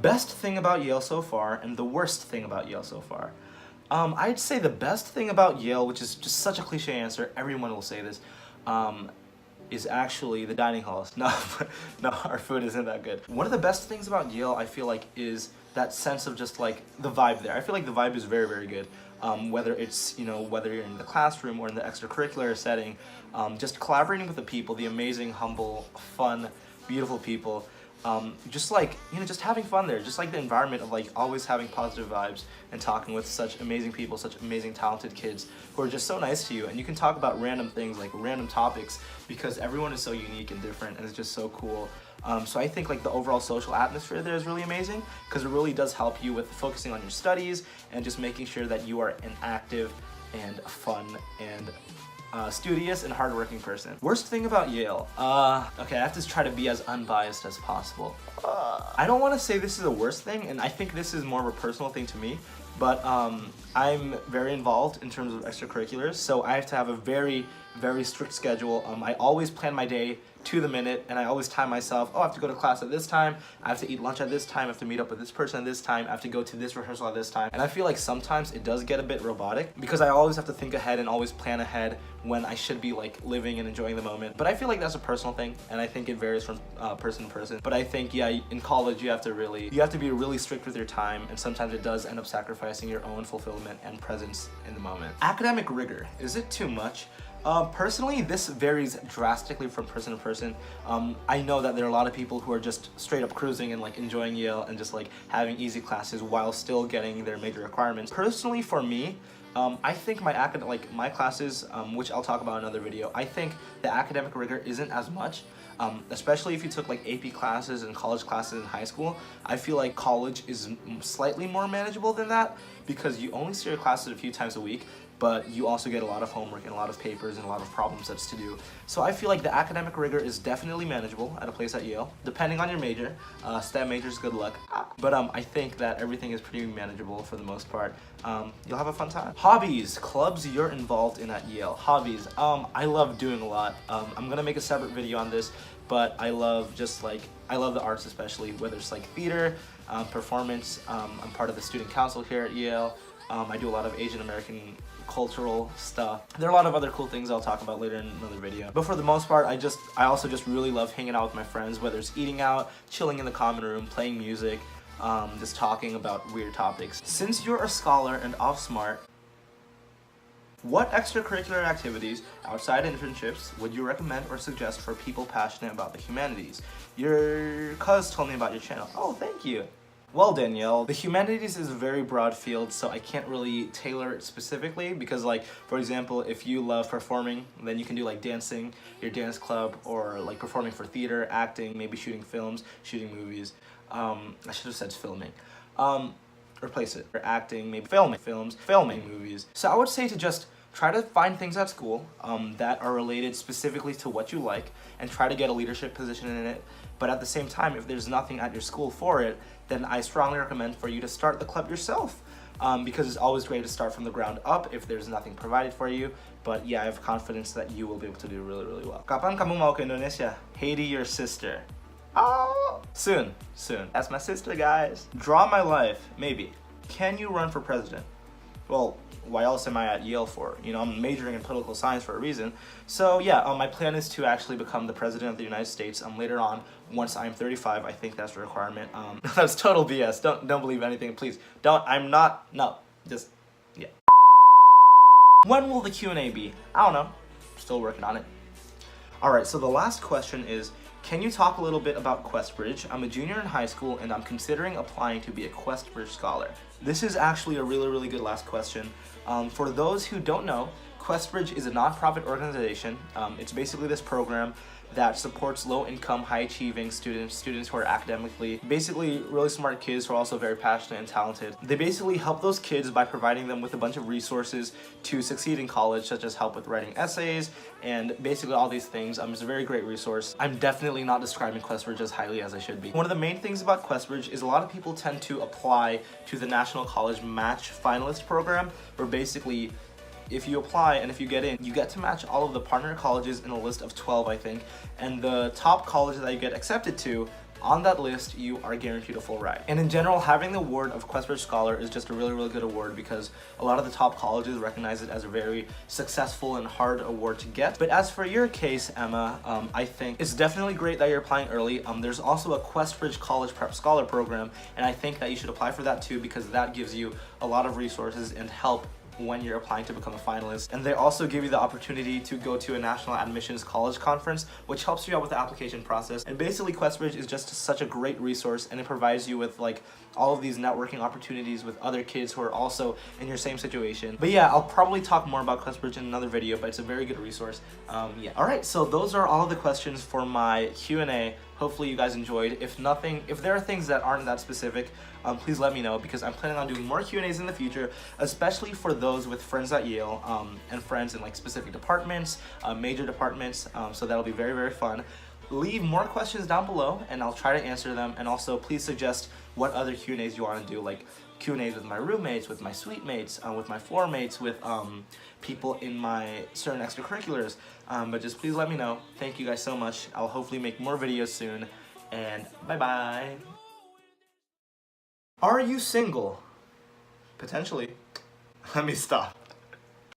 Best thing about Yale so far and the worst thing about Yale so far. I'd say the best thing about Yale, which is just such a cliche answer, everyone will say this, is actually the dining halls. No, no, our food isn't that good. One of the best things about Yale, I feel like, is that sense of just like the vibe there. I feel like the vibe is very, very good. Whether it's, whether you're in the classroom or in the extracurricular setting, just collaborating with the people, the amazing, humble, fun, beautiful people. Just like, just having fun there, just like the environment of like always having positive vibes and talking with such amazing people, such amazing talented kids who are just so nice to you, and you can talk about random things, like random topics, because everyone is so unique and different and it's just so cool. So I think like the overall social atmosphere there is really amazing because it really does help you with focusing on your studies and just making sure that you are an active and fun and studious and hardworking person. Worst thing about Yale? Okay, I have to try to be as unbiased as possible. I don't want to say this is the worst thing, and I think this is more of a personal thing to me, but I'm very involved in terms of extracurriculars, so I have to have a very, very strict schedule. I always plan my day to the minute, and I always time myself. Oh, I have to go to class at this time, I have to eat lunch at this time, I have to meet up with this person at this time, I have to go to this rehearsal at this time. And I feel like sometimes it does get a bit robotic because I always have to think ahead and always plan ahead when I should be like living and enjoying the moment. But I feel like that's a personal thing, and I think it varies from person to person. But I think, yeah, in college you have to be really strict with your time, and sometimes it does end up sacrificing your own fulfillment and presence in the moment. Academic rigor, is it too much? Personally, this varies drastically from person to person. I know that there are a lot of people who are just straight up cruising and like enjoying Yale and just like having easy classes while still getting their major requirements. Personally, for me, I think my classes, which I'll talk about in another video, I think the academic rigor isn't as much. Especially if you took like AP classes and college classes in high school. I feel like college is slightly more manageable than that because you only see your classes a few times a week, but you also get a lot of homework and a lot of papers and a lot of problem sets to do. So I feel like the academic rigor is definitely manageable at a place at Yale, depending on your major. STEM majors, good luck. But I think that everything is pretty manageable for the most part. You'll have a fun time. Hobbies, clubs you're involved in at Yale. Hobbies, I love doing a lot. I'm gonna make a separate video on this, but I love the arts, especially, whether it's like theater, performance. I'm part of the student council here at Yale. I do a lot of Asian American cultural stuff. There are a lot of other cool things I'll talk about later in another video. But for the most part, I also just really love hanging out with my friends, whether it's eating out, chilling in the common room, playing music, just talking about weird topics. Since you're a scholar and off smart, what extracurricular activities outside internships would you recommend or suggest for people passionate about the humanities? Your cuz told me about your channel. Oh, thank you. Well, Danielle, the humanities is a very broad field, so I can't really tailor it specifically because, like, for example, if you love performing, then you can do like dancing, your dance club, or like performing for theater, acting, maybe shooting films, shooting movies. I should have said filming. Replace it. Or acting, maybe filming films, filming movies. So I would say to just try to find things at school that are related specifically to what you like and try to get a leadership position in it. But at the same time, if there's nothing at your school for it, then I strongly recommend for you to start the club yourself because it's always great to start from the ground up if there's nothing provided for you. But yeah, I have confidence that you will be able to do really, really well. Kapan kamu mau ke Indonesia? Haiti, your sister. Oh, soon. That's my sister, guys. Draw my life, maybe. Can you run for president? Well, why else am I at Yale for? I'm majoring in political science for a reason. So yeah, my plan is to actually become the president of the United States later on, once I'm 35. I think that's a requirement. That's total BS. Don't believe anything, please. Just, yeah. When will the Q&A be? I don't know. Still working on it. Alright, so the last question is, can you talk a little bit about QuestBridge? I'm a junior in high school and I'm considering applying to be a QuestBridge scholar. This is actually a really, really good last question. For those who don't know, QuestBridge is a nonprofit organization. It's basically this program that supports low-income, high-achieving students who are academically, basically really smart kids who are also very passionate and talented. They basically help those kids by providing them with a bunch of resources to succeed in college, such as help with writing essays and basically all these things. It's a very great resource. I'm definitely not describing QuestBridge as highly as I should be. One of the main things about QuestBridge is a lot of people tend to apply to the National College Match Finalist Program, where basically if you apply and if you get in, you get to match all of the partner colleges in a list of 12, I think, and the top colleges that you get accepted to on that list, you are guaranteed a full ride. And in general, having the award of QuestBridge Scholar is just a really, really good award because a lot of the top colleges recognize it as a very successful and hard award to get. But as for your case, Emma, I think it's definitely great that you're applying early. There's also a QuestBridge College Prep Scholar program, and I think that you should apply for that too because that gives you a lot of resources and help when you're applying to become a finalist. And they also give you the opportunity to go to a national admissions college conference, which helps you out with the application process. And basically QuestBridge is just such a great resource, and it provides you with like all of these networking opportunities with other kids who are also in your same situation. But yeah, I'll probably talk more about QuestBridge in another video, but it's a very good resource. Yeah. Alright, so those are all the questions for my Q&A. Hopefully you guys enjoyed. If there are things that aren't that specific, please let me know because I'm planning on doing more Q&As in the future, especially for those with friends at Yale and friends in like specific departments, major departments, so that'll be very, very fun. Leave more questions down below and I'll try to answer them, and also please suggest what other Q&As you want to do, like Q&As with my roommates, with my suite mates, with my floor mates, with people in my certain extracurriculars, but just please let me know. Thank you guys so much. I'll hopefully make more videos soon, and bye bye. Are you single? Potentially. Let me stop.